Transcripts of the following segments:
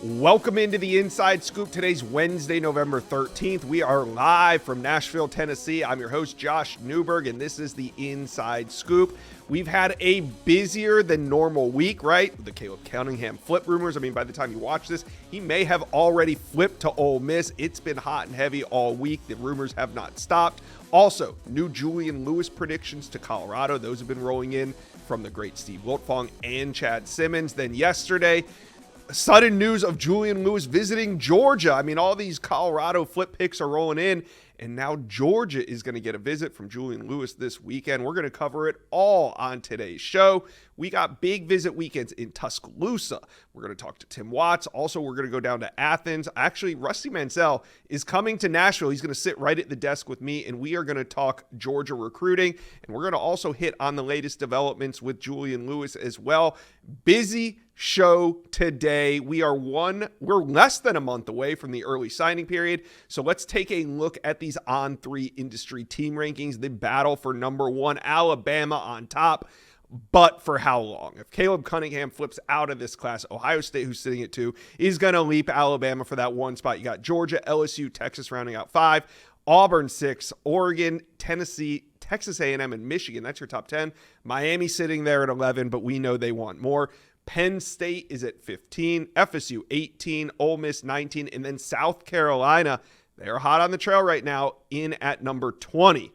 Welcome into the Inside Scoop. Today's Wednesday, November 13th. We are live from Nashville, Tennessee. I'm your host, Josh Newberg, and this is the Inside Scoop. We've had a busier than normal week, right? The Caleb Cunningham flip rumors. I mean, by the time you watch this, he may have already flipped to Ole Miss. It's been hot and heavy all week. The rumors have not stopped. Also, new Julian Lewis predictions to Colorado. Those have been rolling in from the great Steve Wiltfong and Chad Simmons. Then yesterday, sudden news of Julian Lewis visiting Georgia. I mean, all these Colorado flip picks are rolling in, and now Georgia is going to get a visit from Julian Lewis this weekend. We're going to cover it all on today's show. We got big visit weekends in Tuscaloosa. We're going to talk to Tim Watts. Also, we're going to go down to Athens. Actually, Rusty Mansell is coming to Nashville. He's going to sit right at the desk with me, and we are going to talk Georgia recruiting. And we're going to also hit on the latest developments with Julian Lewis as well. Busy show today. We're less than a month away from the early signing period. So let's take a look at these On3 industry team rankings. The battle for number one, Alabama on top. But for how long? If Caleb Cunningham flips out of this class, Ohio State, who's sitting at 2, is going to leap Alabama for that one spot. You got Georgia, LSU, Texas rounding out 5, Auburn 6, Oregon, Tennessee, Texas A&M, and Michigan. That's your top 10. Miami sitting there at 11, but we know they want more. Penn State is at 15, FSU 18, Ole Miss 19, and then South Carolina, they're hot on the trail right now, in at number 20.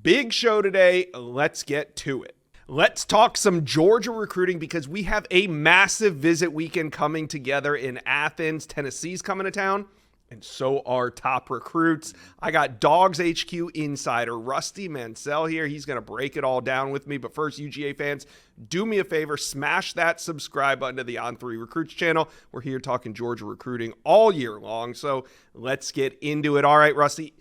Big show today. Let's get to it. Let's talk some Georgia recruiting because we have a massive visit weekend coming together in Athens. Tennessee's coming to town, and so are top recruits. I got Dogs HQ insider Rusty Mansell here. He's going to break it all down with me. But first, UGA fans, do me a favor, smash that subscribe button to the On3 Recruits channel. We're here talking Georgia recruiting all year long, so let's get into it. All right, Rusty.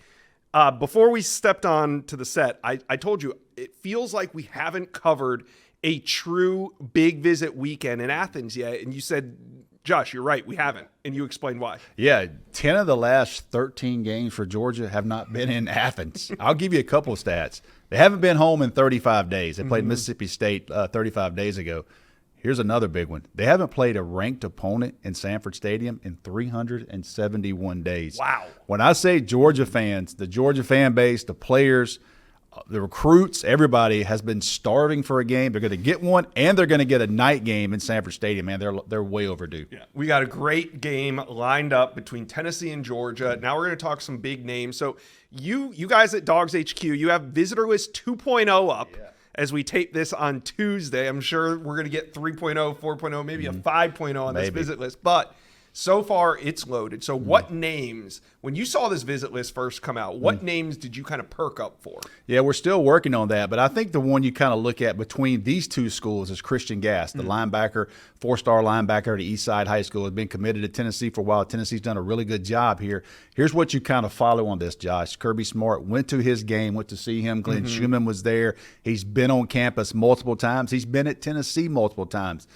Before we stepped on to the set, I told you, it feels like we haven't covered a true big visit weekend in Athens yet. And you said, Josh, you're right, we haven't. And you explained why. Yeah, 10 of the last 13 games for Georgia have not been in Athens. I'll give you a couple of stats. They haven't been home in 35 days. They played Mississippi State 35 days ago. Here's another big one. They haven't played a ranked opponent in Sanford Stadium in 371 days. Wow. When I say Georgia fans, the Georgia fan base, the players, the recruits, everybody has been starving for a game. They're going to get one, and they're going to get a night game in Sanford Stadium. Man, they're way overdue. Yeah, we got a great game lined up between Tennessee and Georgia. Now we're going to talk some big names. So you guys at Dogs HQ, you have visitor list 2.0 up. Yeah. As we tape this on Tuesday. I'm sure we're going to get 3.0, 4.0, maybe a 5.0 on this visit list. But so far, it's loaded. So what names, when you saw this visit list first come out, what names did you kind of perk up for? Yeah, we're still working on that. But I think the one you kind of look at between these two schools is Christian Gass, the linebacker, 4-star linebacker at Eastside High School, has been committed to Tennessee for a while. Tennessee's done a really good job here. Here's what you kind of follow on this, Josh. Kirby Smart went to his game, went to see him. Glenn Schumann was there. He's been on campus multiple times. He's been at Tennessee multiple times.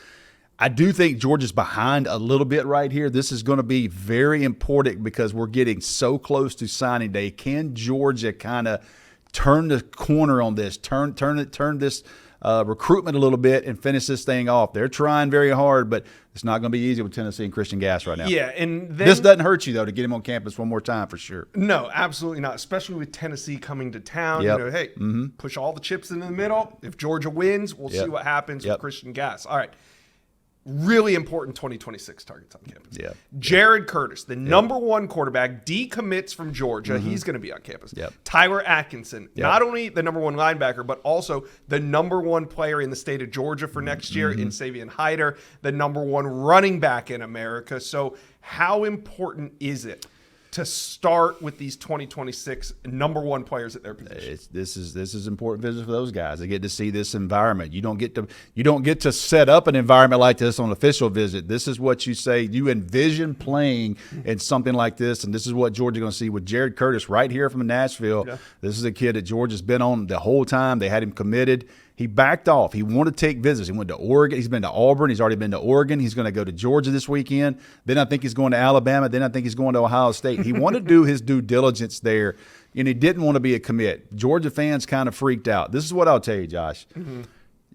I do think Georgia's behind a little bit right here. This is going to be very important because we're getting so close to signing day. Can Georgia kind of turn the corner on this, turn this recruitment a little bit and finish this thing off? They're trying very hard, but it's not going to be easy with Tennessee and Christian Gass right now. Yeah, and then, this doesn't hurt you, though, to get him on campus one more time for sure. No, absolutely not, especially with Tennessee coming to town. Yep. You know, hey, push all the chips into the middle. If Georgia wins, we'll see what happens with Christian Gass. All right. Really important 2026 targets on campus. Yeah. Jared Curtis, the number one quarterback, decommits from Georgia. He's going to be on campus. Yep. Tyler Atkinson, not only the number one linebacker, but also the number one player in the state of Georgia for next year in Savion Hyder, the number one running back in America. So how important is it to start with these 2026 number one players at their position? This is important business for those guys. They get to see this environment. You don't get to set up an environment like this on an official visit. This is what you say you envision playing in something like this, and this is what Georgia's going to see with Jared Curtis right here from Nashville. Yeah. This is a kid that Georgia's been on the whole time. They had him committed. He backed off. He wanted to take visits. He went to Oregon. He's been to Auburn. He's already been to Oregon. He's going to go to Georgia this weekend. Then I think he's going to Alabama. Then I think he's going to Ohio State. He wanted to do his due diligence there, and he didn't want to be a commit. Georgia fans kind of freaked out. This is what I'll tell you, Josh.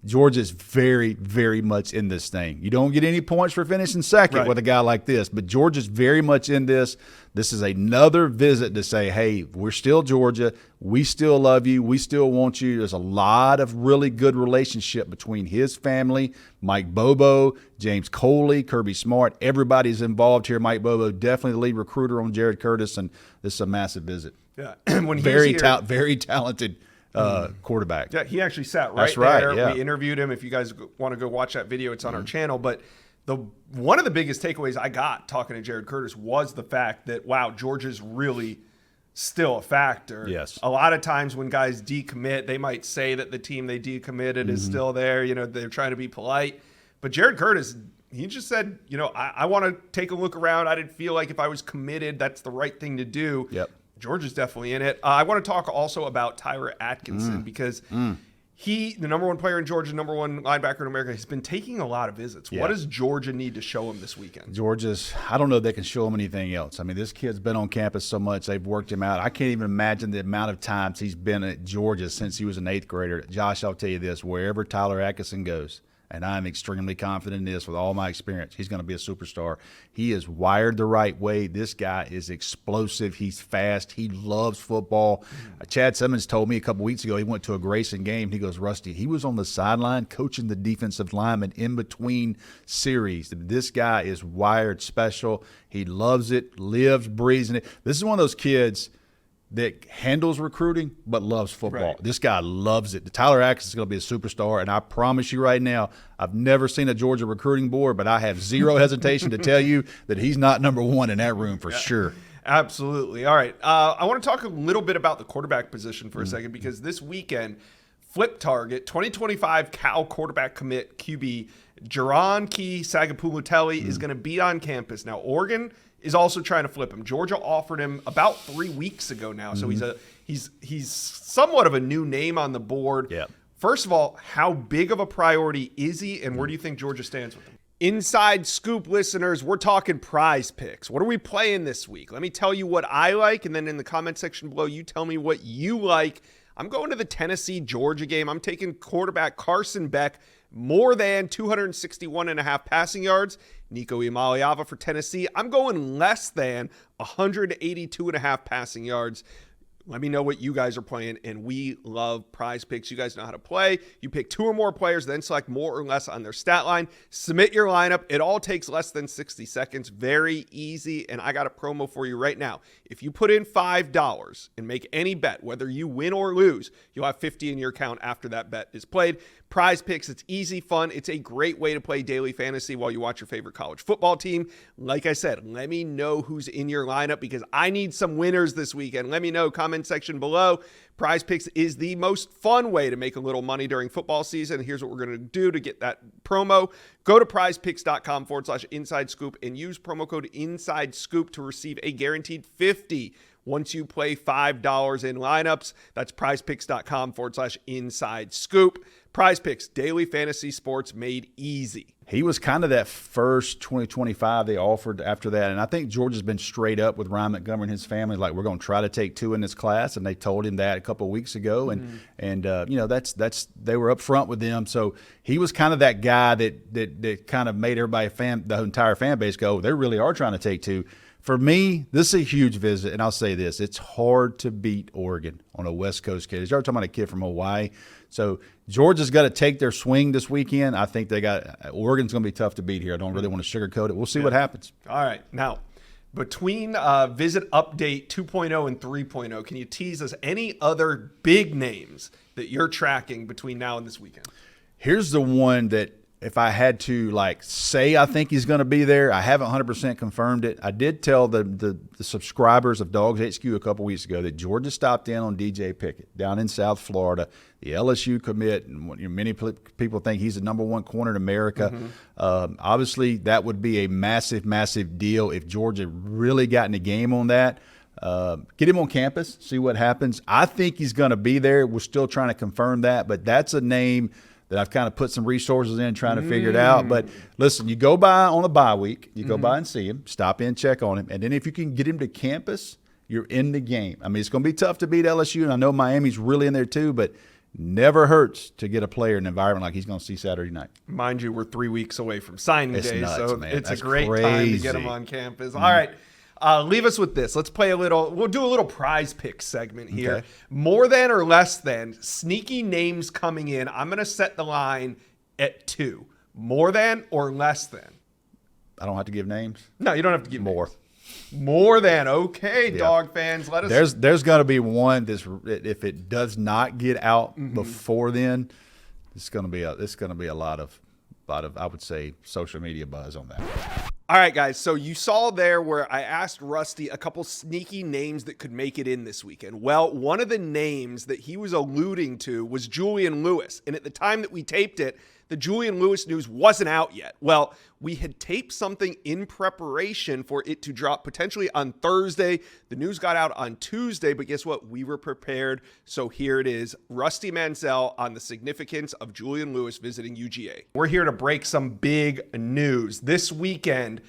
Georgia's very, very much in this thing. You don't get any points for finishing second with a guy like this, but Georgia's very much in this. This is another visit to say, hey, we're still Georgia. We still love you. We still want you. There's a lot of really good relationship between his family, Mike Bobo, James Coley, Kirby Smart. Everybody's involved here. Mike Bobo, definitely the lead recruiter on Jared Curtis, and this is a massive visit. Yeah, when very talented quarterback. Yeah, he actually sat right That's right, there. yeah. We interviewed him. If you guys want to go watch that video, it's on our channel. But one of the biggest takeaways I got talking to Jared Curtis was the fact that, wow, Georgia's really still a factor. Yes. A lot of times when guys decommit, they might say that the team they decommitted is still there. You know, they're trying to be polite. But Jared Curtis, he just said, you know, I want to take a look around. I didn't feel like if I was committed, that's the right thing to do. Yep. Georgia's definitely in it. I want to talk also about Tyler Atkinson because he, the number one player in Georgia, number one linebacker in America, has been taking a lot of visits. Yeah. What does Georgia need to show him this weekend? Georgia's, I don't know if they can show him anything else. I mean, this kid's been on campus so much. They've worked him out. I can't even imagine the amount of times he's been at Georgia since he was an 8th grader. Josh, I'll tell you this, wherever Tyler Atkinson goes, and I'm extremely confident in this with all my experience, he's going to be a superstar. He is wired the right way. This guy is explosive. He's fast. He loves football. Chad Simmons told me a couple weeks ago he went to a Grayson game. He goes, Rusty, he was on the sideline coaching the defensive lineman in between series. This guy is wired special. He loves it, lives, breathes in it. This is one of those kids that handles recruiting but loves football. Right. This guy loves it. Tyler Atkinson is going to be a superstar, and I promise you right now, I've never seen a Georgia recruiting board, but I have zero hesitation to tell you that he's not number one in that room for sure. Absolutely. All right. I want to talk a little bit about the quarterback position for a second because this weekend, Flip Target, 2025 Cal quarterback commit QB Jaron Key Sagapulitelli is going to be on campus. Now, Oregon is also trying to flip him. Georgia offered him about 3 weeks ago now, so he's somewhat of a new name on the board. Yeah. First of all, how big of a priority is he, and where do you think Georgia stands with him? Inside Scoop listeners, we're talking Prize Picks. What are we playing this week? Let me tell you what I like, and then in the comment section below, you tell me what you like. I'm going to the Tennessee-Georgia game. I'm taking quarterback Carson Beck, more than 261.5 passing yards. Nico Iamaleava for Tennessee. I'm going less than 182.5 passing yards. Let me know what you guys are playing, and we love Prize Picks. You guys know how to play. You pick 2 or more players, then select more or less on their stat line. Submit your lineup. It all takes less than 60 seconds. Very easy, and I got a promo for you right now. If you put in $5 and make any bet, whether you win or lose, you'll have $50 in your account after that bet is played. Prize Picks, it's easy, fun. It's a great way to play daily fantasy while you watch your favorite college football team. Like I said, let me know who's in your lineup because I need some winners this weekend. Let me know, comment section below. Prize Picks is the most fun way to make a little money during football season. Here's what we're going to do to get that promo. Go to prizepicks.com/inside scoop and use promo code inside scoop to receive a guaranteed $50 once you play $5 in lineups. That's prizepicks.com/inside scoop. Prize Picks, daily fantasy sports made easy. He was kind of that first 2025 they offered after that. And I think Georgia's been straight up with Ryan Montgomery and his family, like, we're going to try to take 2 in this class. And they told him that a couple of weeks ago. And you know, that's they were up front with them. So he was kind of that guy that kind of made everybody, the entire fan base go, they really are trying to take 2. For me, this is a huge visit, and I'll say this. It's hard to beat Oregon on a West Coast kid. You're talking about a kid from Hawaii. So Georgia's got to take their swing this weekend. I think Oregon's going to be tough to beat here. I don't really want to sugarcoat it. We'll see what happens. All right. Now, between Visit Update 2.0 and 3.0, can you tease us any other big names that you're tracking between now and this weekend? Here's the one that if I had to say I think he's going to be there, I haven't 100% confirmed it. I did tell the subscribers of Dogs HQ a couple weeks ago that Georgia stopped in on DJ Pickett down in South Florida, the LSU commit, and many people think he's the number 1 corner in America. Obviously, that would be a massive, massive deal if Georgia really got in the game on that. Get him on campus, see what happens. I think he's going to be there. We're still trying to confirm that, but that's a name that I've kind of put some resources in trying to figure it out. But listen, you go by on a bye week, you go by and see him, stop in, check on him, and then if you can get him to campus, you're in the game. I mean, it's going to be tough to beat LSU, and I know Miami's really in there too, but never hurts to get a player in an environment like he's going to see Saturday night. Mind you, we're 3 weeks away from signing day, nuts, so man. it's That's a great crazy. time to get him on campus. All right. Leave us with this. Let's play we'll do a little prize pick segment here. Okay. More than or less than, sneaky names coming in. I'm going to set the line at 2. More than or less than? I don't have to give names? No, you don't have to give More. names. More than. Okay, Yeah. Dog fans, let us. There's going to be one that's, if it does not get out before then, it's going to be a lot of I would say social media buzz on that. All right, guys. So you saw there where I asked Rusty a couple sneaky names that could make it in this weekend. Well, one of the names that he was alluding to was Julian Lewis. And at the time that we taped it, the Julian Lewis news wasn't out yet. Well, we had taped something in preparation for it to drop potentially on Thursday. The news got out on Tuesday, but guess what? We were prepared. So here it is. Rusty Mansell on the significance of Julian Lewis visiting UGA. We're here to break some big news. This weekend,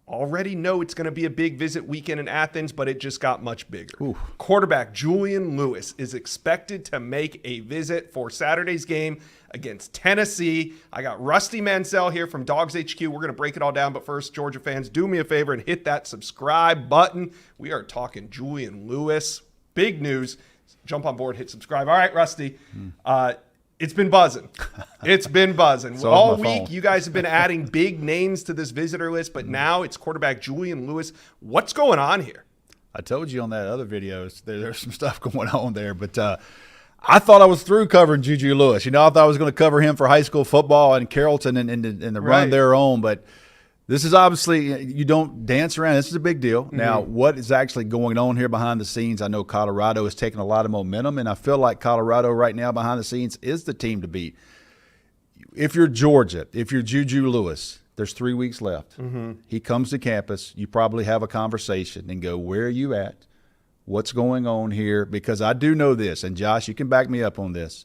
already know it's going to be a big visit weekend in Athens, but it just got much bigger. Ooh. Quarterback Julian Lewis is expected to make a visit for Saturday's game against Tennessee. I got Rusty Mansell here from Dogs HQ. We're going to break it all down, but first, Georgia fans, do me a favor and hit that subscribe button. We are talking Julian Lewis. Big news. Jump on board, hit subscribe. All right, Rusty. It's been buzzing. It's been buzzing. All week, you guys have been adding big names to this visitor list, but now it's quarterback Julian Lewis. What's going on here? I told you on that other video, there's some stuff going on there, but I thought I was through covering Juju Lewis. I thought I was going to cover him for high school football and Carrollton and the run their own, but this is obviously, you don't dance around. This is a big deal. Now, what is actually going on here behind the scenes? I know Colorado is taking a lot of momentum, and I feel like Colorado right now behind the scenes is the team to beat. If you're Georgia, if you're Juju Lewis, there's 3 weeks left. He comes to campus. You probably have a conversation and go, where are you at? What's going on here? Because I do know this, and Josh, you can back me up on this.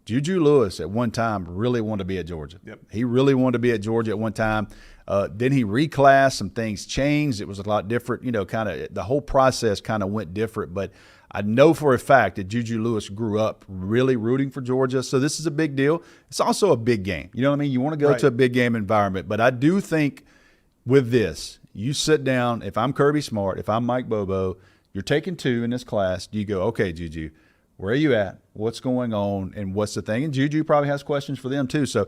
Juju Lewis at one time really wanted to be at Georgia. Yep. He really wanted to be at Georgia at one time. Then he reclassed. Some things changed. It was a lot different. Kind of the whole process kind of went different. But I know for a fact that Juju Lewis grew up really rooting for Georgia. So this is a big deal. It's also a big game. You know what I mean? You want to go to a big game environment. But I do think with this, you sit down. If I'm Kirby Smart, if I'm Mike Bobo, you're taking 2 in this class. Do you go, okay, Juju, where are you at? What's going on? And what's the thing? And Juju probably has questions for them too. So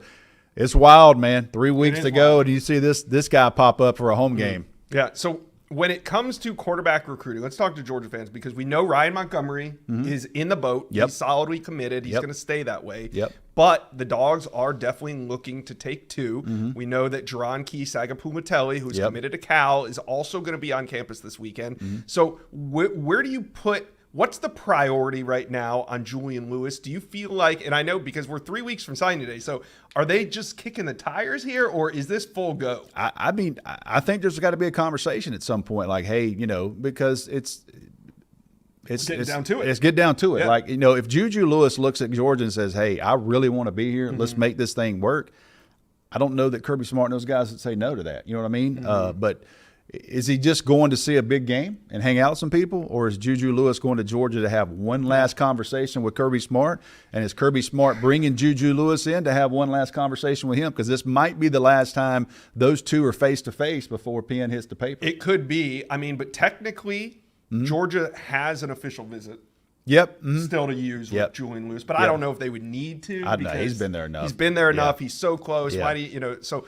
it's wild, man. 3 weeks to go, and you see this guy pop up for a home game. Yeah. So when it comes to quarterback recruiting, let's talk to Georgia fans because we know Ryan Montgomery is in the boat. Yep. He's solidly committed. He's Yep. going to stay that way. Yep. But the Dogs are definitely looking to take 2. We know that Jerron Key Sagapumatelli, who's committed to Cal, is also going to be on campus this weekend. So where do you put – what's the priority right now on Julian Lewis? Do you feel like – and I know because we're 3 weeks from signing day, so are they just kicking the tires here or is this full go? I mean, I think there's got to be a conversation at some point like, hey, because it's getting down to it. It's get down to it. Yeah. Like, if Juju Lewis looks at Georgia and says, hey, I really want to be here. Let's make this thing work. I don't know that Kirby Smart and those guys would say no to that. You know what I mean? But is he just going to see a big game and hang out with some people? Or is Juju Lewis going to Georgia to have one last conversation with Kirby Smart? And is Kirby Smart bringing Juju Lewis in to have one last conversation with him? Because this might be the last time those two are face-to-face before pen hits the paper. It could be. I mean, but technically, Georgia has an official visit. Yep. Still to use with Julian Lewis, but I don't know if they would need to. Know. He's been there enough. He's been there enough. He's so close. Why do you, so,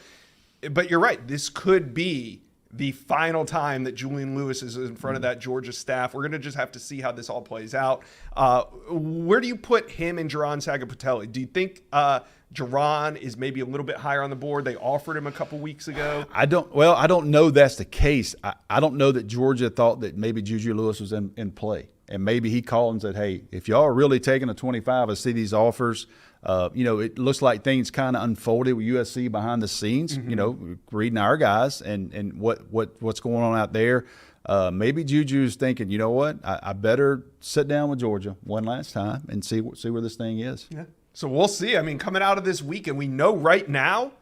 but you're right. This could be the final time that Julian Lewis is in front of that Georgia staff. We're going to just have to see how this all plays out. Where do you put him and Jerron Sagapatelli? Do you think Jerron is maybe a little bit higher on the board? They offered him a couple weeks ago. I don't know that's the case. I don't know that Georgia thought that maybe Juju Lewis was in play. And maybe he called and said, hey, if y'all are really taking a 25, I see these offers. It looks like things kind of unfolded with USC behind the scenes, reading our guys and what's going on out there. Maybe Juju's thinking, you know what, I better sit down with Georgia one last time and see where this thing is. Yeah. So we'll see. I mean, coming out of this weekend, we know right now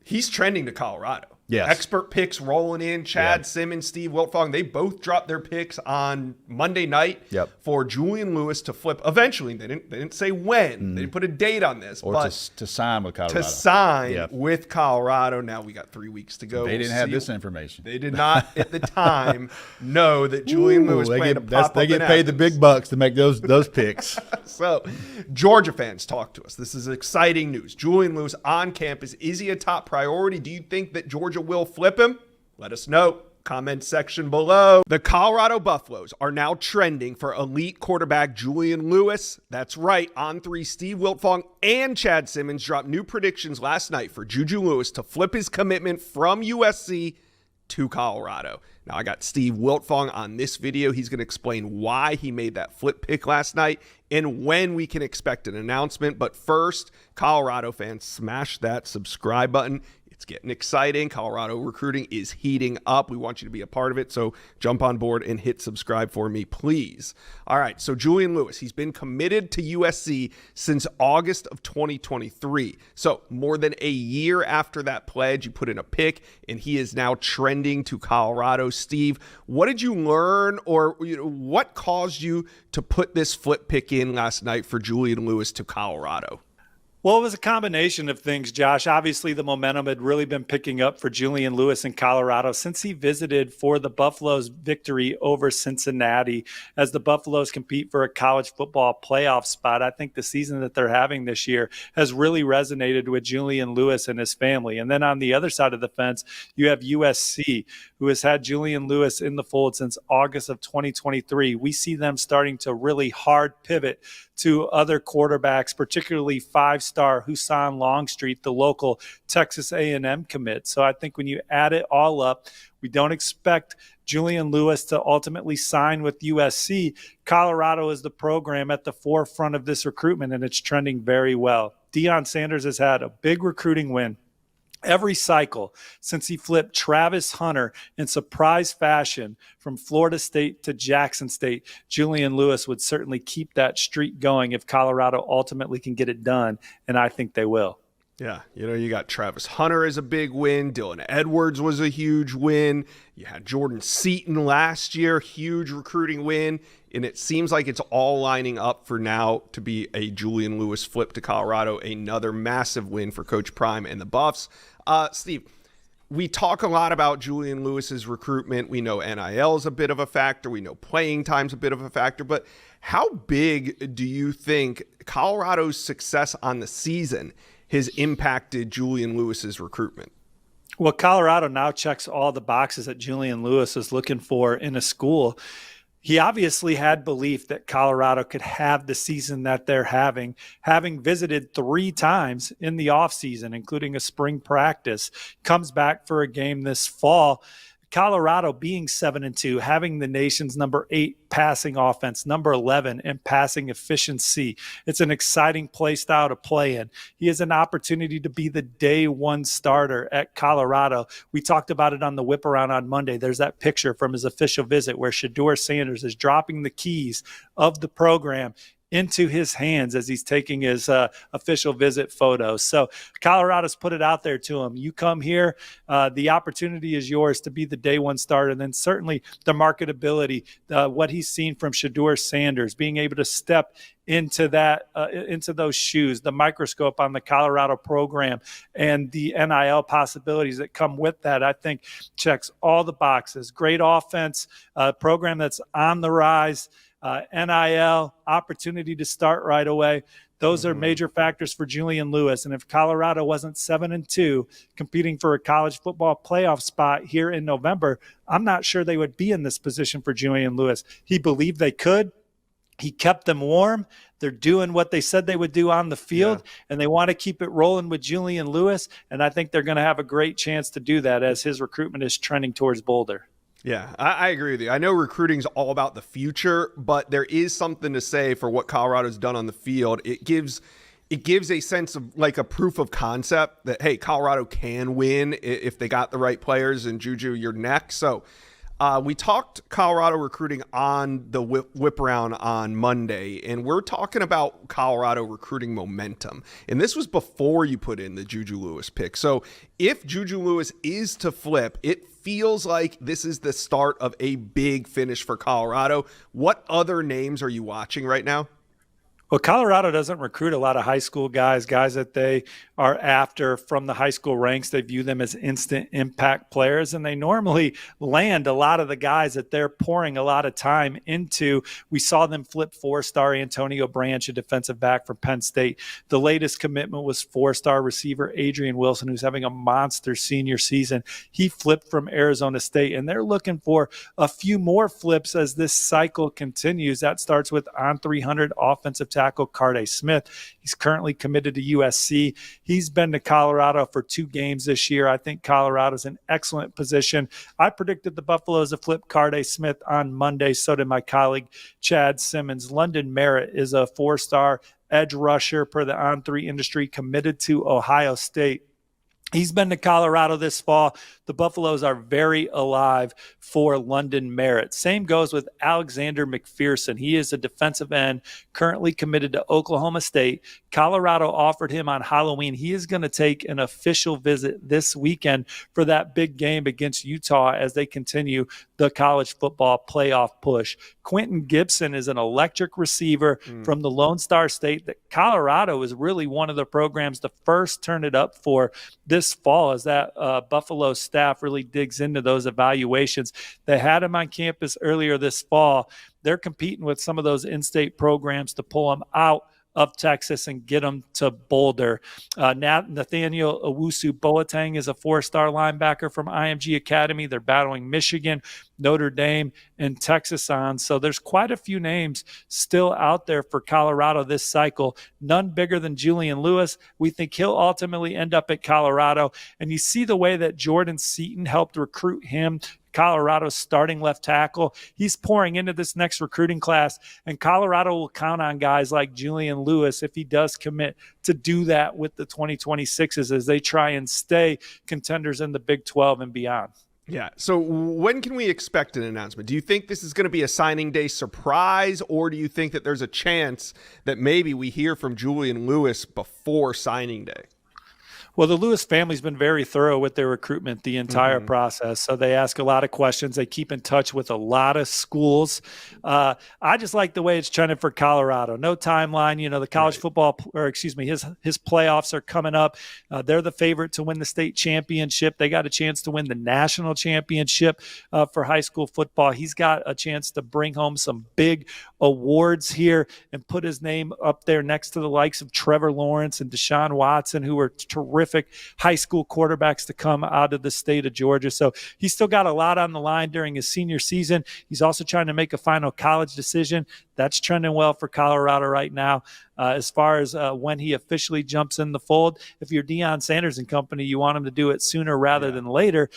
he's trending to Colorado. Yes. Expert picks rolling in. Chad Simmons, Steve Wiltfong, they both dropped their picks on Monday night for Julian Lewis to flip. Eventually, they didn't say when. They didn't put a date on this. Or but to sign with Colorado. To sign with Colorado. Now we got 3 weeks to go. They didn't have this information. They did not at the time know that Julian Lewis planned to pop up. They get paid the big bucks to make those picks. So, Georgia fans, talk to us. This is exciting news. Julian Lewis on campus. Is he a top priority? Do you think that Georgia will flip him? Let us know. Comment section below. The Colorado Buffaloes are now trending for elite quarterback Julian Lewis. That's right. On3, Steve Wiltfong and Chad Simmons dropped new predictions last night for Juju Lewis to flip his commitment from USC to Colorado. Now, I got Steve Wiltfong on this video. He's going to explain why he made that flip pick last night and when we can expect an announcement. But first, Colorado fans, smash that subscribe button. It's getting exciting. Colorado recruiting is heating up. We want you to be a part of it, so jump on board and hit subscribe for me, please. All right, so Julian Lewis, he's been committed to USC since August of 2023. So more than a year after that pledge, you put in a pick, and he is now trending to Colorado. Steve, what did you learn, or what caused you to put this flip pick in last night for Julian Lewis to Colorado? Well, it was a combination of things, Josh. Obviously, the momentum had really been picking up for Julian Lewis in Colorado since he visited for the Buffaloes' victory over Cincinnati. As the Buffaloes compete for a college football playoff spot, I think the season that they're having this year has really resonated with Julian Lewis and his family. And then on the other side of the fence, you have USC, who has had Julian Lewis in the fold since August of 2023. We see them starting to really hard pivot to other quarterbacks, particularly five-star Husan Longstreet, the local Texas A&M commit. So I think when you add it all up, we don't expect Julian Lewis to ultimately sign with USC. Colorado is the program at the forefront of this recruitment, and it's trending very well. Deion Sanders has had a big recruiting win every cycle since he flipped Travis Hunter in surprise fashion from Florida State to Jackson State. Julian Lewis would certainly keep that streak going if Colorado ultimately can get it done, and I think they will. Yeah, you got Travis Hunter as a big win. Dylan Edwards was a huge win. You had Jordan Seaton last year, huge recruiting win. And it seems like it's all lining up for now to be a Julian Lewis flip to Colorado, another massive win for Coach Prime and the Buffs. Steve, we talk a lot about Julian Lewis's recruitment. We know NIL is a bit of a factor. We know playing time's a bit of a factor. But how big do you think Colorado's success on the season has impacted Julian Lewis's recruitment? Well, Colorado now checks all the boxes that Julian Lewis is looking for in a school. He obviously had belief that Colorado could have the season that they're having visited 3 times in the offseason, including a spring practice, comes back for a game this fall. Colorado being 7-2, having the nation's number 8 passing offense, number 11 in passing efficiency. It's an exciting play style to play in. He has an opportunity to be the day one starter at Colorado. We talked about it on the whip around on Monday. There's that picture from his official visit where Shedeur Sanders is dropping the keys of the program into his hands as he's taking his official visit photos. So Colorado's put it out there to him. You come here, the opportunity is yours to be the day one starter. And then certainly the marketability, what he's seen from Shedeur Sanders, being able to step into that, into those shoes, the microscope on the Colorado program and the NIL possibilities that come with that, I think checks all the boxes. Great offense, program that's on the rise, NIL, opportunity to start right away. Those are major factors for Julian Lewis. And if Colorado wasn't 7-2 competing for a college football playoff spot here in November, I'm not sure they would be in this position for Julian Lewis. He believed they could. He kept them warm. They're doing what they said they would do on the field, and they want to keep it rolling with Julian Lewis. And I think they're going to have a great chance to do that as his recruitment is trending towards Boulder. Yeah, I agree with you. I know recruiting's all about the future, but there is something to say for what Colorado's done on the field. It gives a sense of like a proof of concept that, hey, Colorado can win if they got the right players, and Juju, you're next. So We talked Colorado recruiting on the whip round on Monday, and we're talking about Colorado recruiting momentum. And this was before you put in the Juju Lewis pick. So if Juju Lewis is to flip, it feels like this is the start of a big finish for Colorado. What other names are you watching right now? Well, Colorado doesn't recruit a lot of high school guys that they are after from the high school ranks. They view them as instant impact players, and they normally land a lot of the guys that they're pouring a lot of time into. We saw them flip four-star Antonio Branch, a defensive back from Penn State. The latest commitment was four-star receiver Adrian Wilson, who's having a monster senior season. He flipped from Arizona State, and they're looking for a few more flips as this cycle continues. That starts with on 300 offensive tackle Carday Smith. He's currently committed to USC. He's been to Colorado for 2 games this year. I think Colorado's in excellent position. I predicted the Buffaloes to flip Carday Smith on Monday. So did my colleague Chad Simmons. London Merritt is a 4-star edge rusher per the On3 industry, committed to Ohio State. He's been to Colorado this fall. The Buffaloes are very alive for London Merritt. Same goes with Alexander McPherson. He is a defensive end currently committed to Oklahoma State. Colorado offered him on Halloween. He is going to take an official visit this weekend for that big game against Utah as they continue the college football playoff push. Quentin Gibson is an electric receiver from the Lone Star State that Colorado is really one of the programs to first turn it up for this fall as that Buffalo staff really digs into those evaluations. They had him on campus earlier this fall. They're competing with some of those in-state programs to pull him out of Texas and get them to Boulder. Nathaniel Owusu-Boateng is a 4-star linebacker from IMG Academy. They're battling Michigan, Notre Dame, and Texas on. So there's quite a few names still out there for Colorado this cycle. None bigger than Julian Lewis. We think he'll ultimately end up at Colorado. And you see the way that Jordan Seaton helped recruit him, Colorado's starting left tackle. He's pouring into this next recruiting class, and Colorado will count on guys like Julian Lewis, if he does commit, to do that with the 2026s as they try and stay contenders in the Big 12 and beyond. Yeah. So when can we expect an announcement? Do you think this is going to be a signing day surprise, or do you think that there's a chance that maybe we hear from Julian Lewis before signing day? Well, the Lewis family's been very thorough with their recruitment the entire process. So they ask a lot of questions. They keep in touch with a lot of schools. I just like the way it's trending for Colorado. No timeline. You know, the college football, or excuse me, his playoffs are coming up. They're the favorite to win the state championship. They got a chance to win the national championship for high school football. He's got a chance to bring home some big awards here and put his name up there next to the likes of Trevor Lawrence and Deshaun Watson, who are terrific high school quarterbacks to come out of the state of Georgia. So he's still got a lot on the line during his senior season. He's also trying to make a final college decision. That's trending well for Colorado right now. As far as when he officially jumps in the fold, if you're Deion Sanders and company, you want him to do it sooner rather than later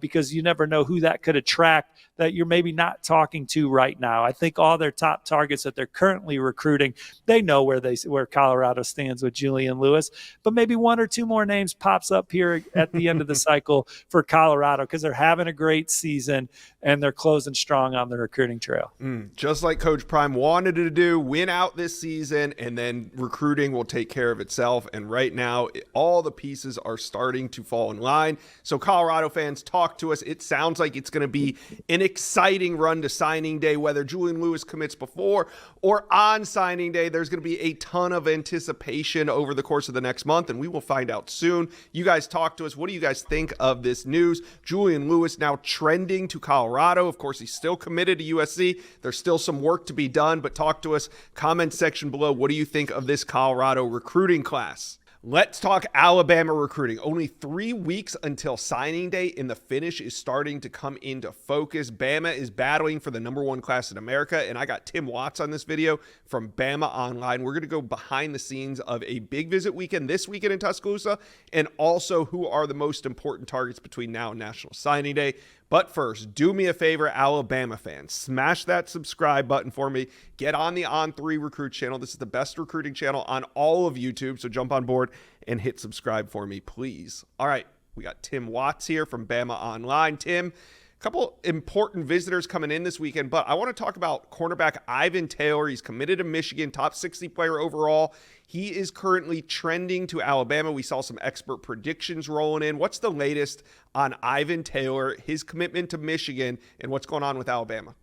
because you never know who that could attract that you're maybe not talking to right now. I think all their top targets that they're currently recruiting, they know where Colorado stands with Julian Lewis, but maybe 1 or 2 more names pops up here at the end of the cycle for Colorado because they're having a great season and they're closing strong on the recruiting trail. Just like Coach Prime wanted to do, win out this season, and then recruiting will take care of itself. And right now, all the pieces are starting to fall in line. So Colorado fans, talk to us. It sounds like it's going to be an exciting run to signing day, whether Julian Lewis commits before or on signing day. There's going to be a ton of anticipation over the course of the next month, and we will find out soon. You guys talk to us. What do you guys think of this news? Julian Lewis now trending to Colorado. Of course, he's still committed to USC. There's still some work to be done, but talk to us. Comment section below. What do you think of this Colorado recruiting class? Let's talk Alabama recruiting. Only 3 weeks until signing day, and the finish is starting to come into focus. Bama is battling for the #1 class in America, and I got Tim Watts on this video from Bama Online. We're going to go behind the scenes of a big visit weekend this weekend in Tuscaloosa, and also who are the most important targets between now and National Signing Day. But first, do me a favor, Alabama fans. Smash that subscribe button for me. Get on the On3 Recruit channel. This is the best recruiting channel on all of YouTube, so jump on board and hit subscribe for me, please. All right, we got Tim Watts here from Bama Online. Tim, couple important visitors coming in this weekend, but I want to talk about cornerback Ivan Taylor. He's committed to Michigan, top 60 player overall. He is currently trending to Alabama. We saw some expert predictions rolling in. What's the latest on Ivan Taylor, his commitment to Michigan, and what's going on with Alabama?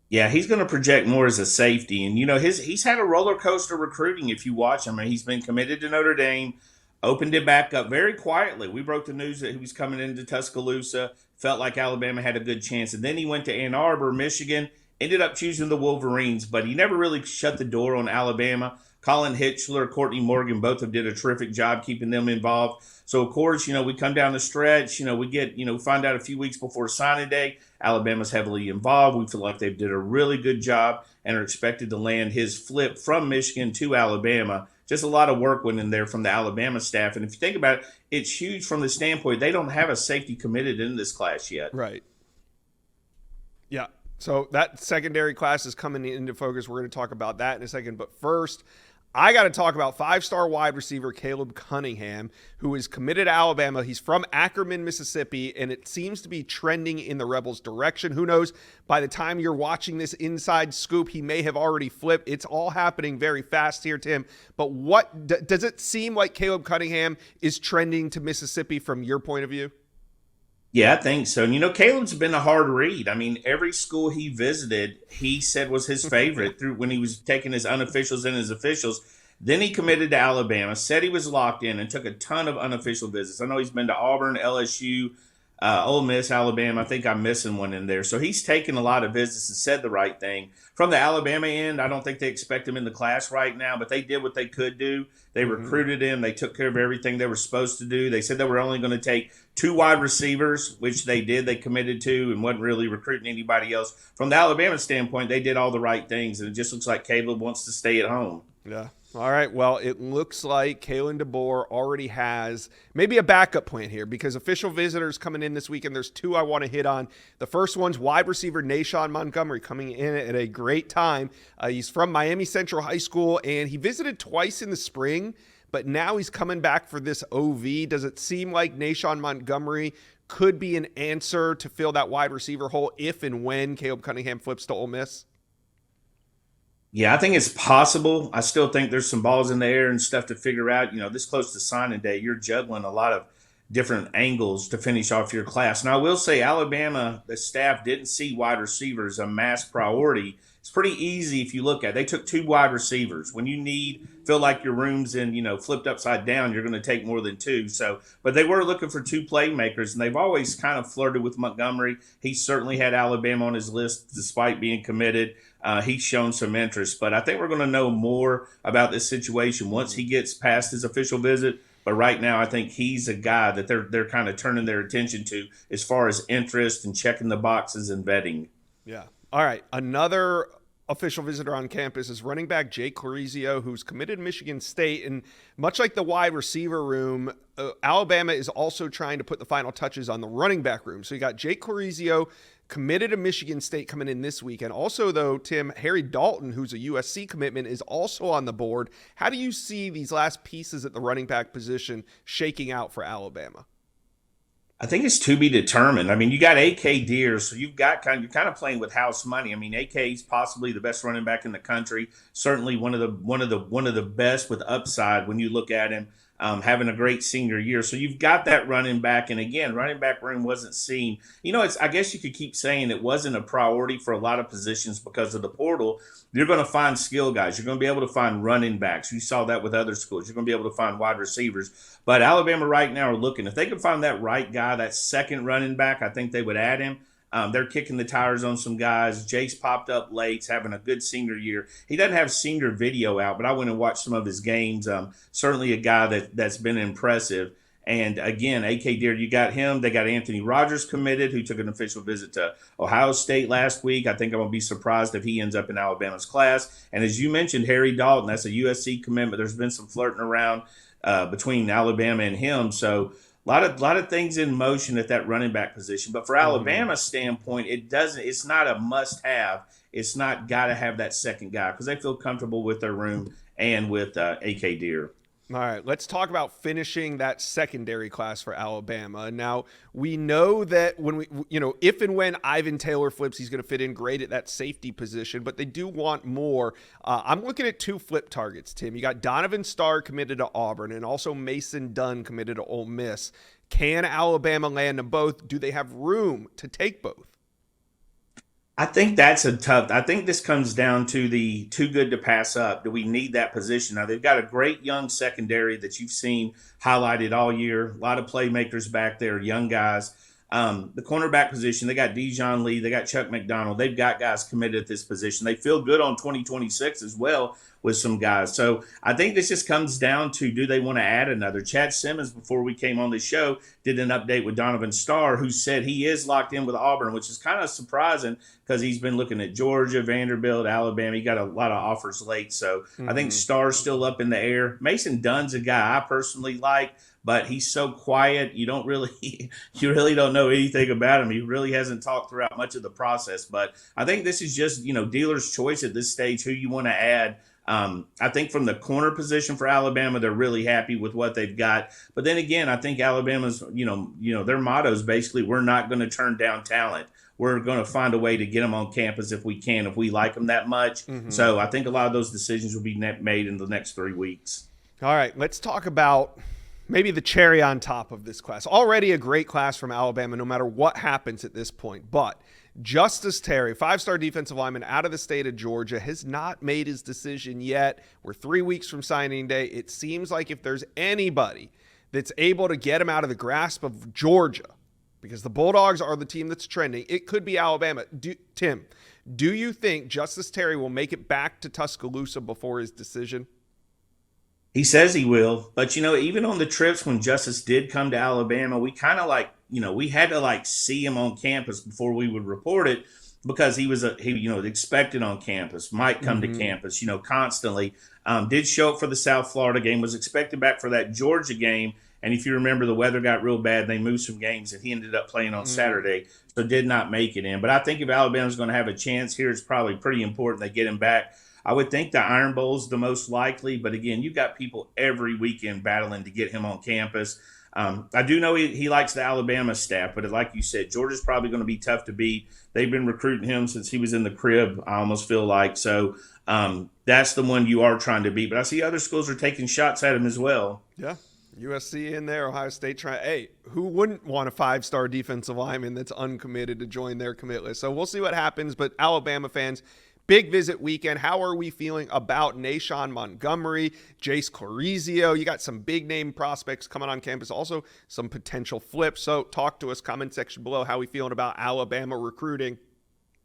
Yeah, he's going to project more as a safety. And, he's had a roller coaster recruiting if you watch him. I mean, he's been committed to Notre Dame, opened it back up very quietly. We broke the news that he was coming into Tuscaloosa, felt like Alabama had a good chance. And then he went to Ann Arbor, Michigan, ended up choosing the Wolverines, but he never really shut the door on Alabama. Colin Hitchler, Courtney Morgan, both have did a terrific job keeping them involved. So, of course, we come down the stretch, we get, find out a few weeks before signing day, Alabama's heavily involved. We feel like they did a really good job and are expected to land his flip from Michigan to Alabama. Just a lot of work went in there from the Alabama staff. And if you think about it, it's huge from the standpoint they don't have a safety committed in this class yet. Right. Yeah. So that secondary class is coming into focus. We're going to talk about that in a second. But first, I got to talk about five-star wide receiver Caleb Cunningham, who is committed to Alabama. He's from Ackerman, Mississippi, and it seems to be trending in the Rebels' direction. Who knows? By the time you're watching this inside scoop, he may have already flipped. It's all happening very fast here, Tim. But what does it seem like Caleb Cunningham is trending to Mississippi from your point of view? Yeah, I think so. And, Caleb's been a hard read. I mean, every school he visited, he said was his favorite through when he was taking his unofficials and his officials. Then he committed to Alabama, said he was locked in, and took a ton of unofficial visits. I know he's been to Auburn, LSU, Ole Miss, Alabama. I think I'm missing one in there. So he's taken a lot of visits and said the right thing. From the Alabama end, I don't think they expect him in the class right now, but they did what they could do. They recruited him. They took care of everything they were supposed to do. They said they were only going to take 2 wide receivers, which they did. They committed to and wasn't really recruiting anybody else. From the Alabama standpoint, they did all the right things, and it just looks like Caleb wants to stay at home. Yeah. All right. Well, it looks like Kalen DeBoer already has maybe a backup plan here because official visitors coming in this weekend. There's 2 I want to hit on. The first one's wide receiver Nashawn Montgomery coming in at a great time. He's from Miami Central High School, and he visited twice in the spring, but now he's coming back for this OV. Does it seem like Nashawn Montgomery could be an answer to fill that wide receiver hole if and when Caleb Cunningham flips to Ole Miss? Yeah, I think it's possible. I still think there's some balls in the air and stuff to figure out. This close to signing day, you're juggling a lot of different angles to finish off your class. Now, I will say Alabama, the staff didn't see wide receivers a mass priority. It's pretty easy if you look at it. They took 2 wide receivers. When you feel like your room's in, flipped upside down, you're going to take more than 2. But they were looking for 2 playmakers, and they've always kind of flirted with Montgomery. He certainly had Alabama on his list despite being committed. He's shown some interest, but I think we're going to know more about this situation once he gets past his official visit. But right now, I think he's a guy that they're kind of turning their attention to as far as interest and checking the boxes and vetting. Yeah. All right. Another official visitor on campus is running back Jake Clarizio, who's committed to Michigan State. And much like the wide receiver room, Alabama is also trying to put the final touches on the running back room. So you got Jake Clarizio committed to Michigan State coming in this weekend. Also, though, Tim, Harry Dalton, who's a USC commitment, is also on the board. How do you see these last pieces at the running back position shaking out for Alabama? I think it's to be determined. I mean, you got A.K. Deere, so you're kind of playing with house money. I mean, A.K. is possibly the best running back in the country. Certainly one of the best with upside when you look at him. Having a great senior year. So you've got that running back. And again, running back room wasn't seen. I guess you could keep saying it wasn't a priority for a lot of positions because of the portal. You're going to find skill guys. You're going to be able to find running backs. You saw that with other schools. You're going to be able to find wide receivers. But Alabama right now are looking. If they can find that right guy, that second running back, I think they would add him. They're kicking the tires on some guys. Jace popped up late. He's having a good senior year. He doesn't have senior video out, but I went and watched some of his games. Certainly a guy that's been impressive. And again, A.K. Deere, you got him. They got Anthony Rogers committed, who took an official visit to Ohio State last week. I think I'm going to be surprised if he ends up in Alabama's class. And as you mentioned, Harry Dalton, that's a USC commitment. There's been some flirting around between Alabama and him. So a lot of things in motion at that running back position. But for Alabama's standpoint, it's not a must-have. It's not got to have that second guy because they feel comfortable with their room and with A.K. Deere. All right, let's talk about finishing that secondary class for Alabama. Now, we know that if and when Ivan Taylor flips, he's going to fit in great at that safety position, but they do want more. I'm looking at 2 flip targets, Tim. You got Donovan Starr committed to Auburn and also Mason Dunn committed to Ole Miss. Can Alabama land them both? Do they have room to take both? I think that's I think this comes down to the too good to pass up. Do we need that position? Now, they've got a great young secondary that you've seen highlighted all year. A lot of playmakers back there, young guys. The cornerback position, they got Dijon Lee, they got Chuck McDonald. They've got guys committed at this position. They feel good on 2026 as well with some guys. So I think this just comes down to, do they want to add another? Chad Simmons, before we came on the show, did an update with Donovan Starr, who said he is locked in with Auburn, which is kind of surprising because he's been looking at Georgia, Vanderbilt, Alabama. He got a lot of offers late. So I think Starr's still up in the air. Mason Dunn's a guy I personally like, but he's so quiet. You really don't know anything about him. He really hasn't talked throughout much of the process. But I think this is just, dealer's choice at this stage, who you want to add. I think from the corner position for Alabama, they're really happy with what they've got. But then again, I think Alabama's, their motto is basically, we're not going to turn down talent. We're going to find a way to get them on campus if we can, if we like them that much. So I think a lot of those decisions will be made in the next 3 weeks. All right, let's talk about maybe the cherry on top of this class. Already a great class from Alabama, no matter what happens at this point. But Justice Terry, 5-star defensive lineman out of the state of Georgia, has not made his decision yet. We're 3 weeks from signing day. It seems like if there's anybody that's able to get him out of the grasp of Georgia, because the Bulldogs are the team that's trending, it could be Alabama. Tim, do you think Justice Terry will make it back to Tuscaloosa before his decision? He says he will, but even on the trips when Justice did come to Alabama, we kind of we had to see him on campus before we would report it, because he was expected on campus, might come to campus, constantly. Did show up for the South Florida game, was expected back for that Georgia game, and if you remember, the weather got real bad. They moved some games, and he ended up playing on Saturday, so did not make it in. But I think if Alabama's going to have a chance here, it's probably pretty important they get him back. I would think the Iron Bowl is the most likely, but again, you've got people every weekend battling to get him on campus. I do know he likes the Alabama staff, but like you said, Georgia's probably going to be tough to beat. They've been recruiting him since he was in the crib, I almost feel like. So that's the one you are trying to beat. But I see other schools are taking shots at him as well. Yeah. USC in there, Ohio State trying. Hey, who wouldn't want a 5-star defensive lineman that's uncommitted to join their commit list? So we'll see what happens. But Alabama fans, big visit weekend. How are we feeling about Nashawn Montgomery, Jace Corizio? You got some big name prospects coming on campus, also some potential flips. So talk to us, comment section below. How we feeling about Alabama recruiting?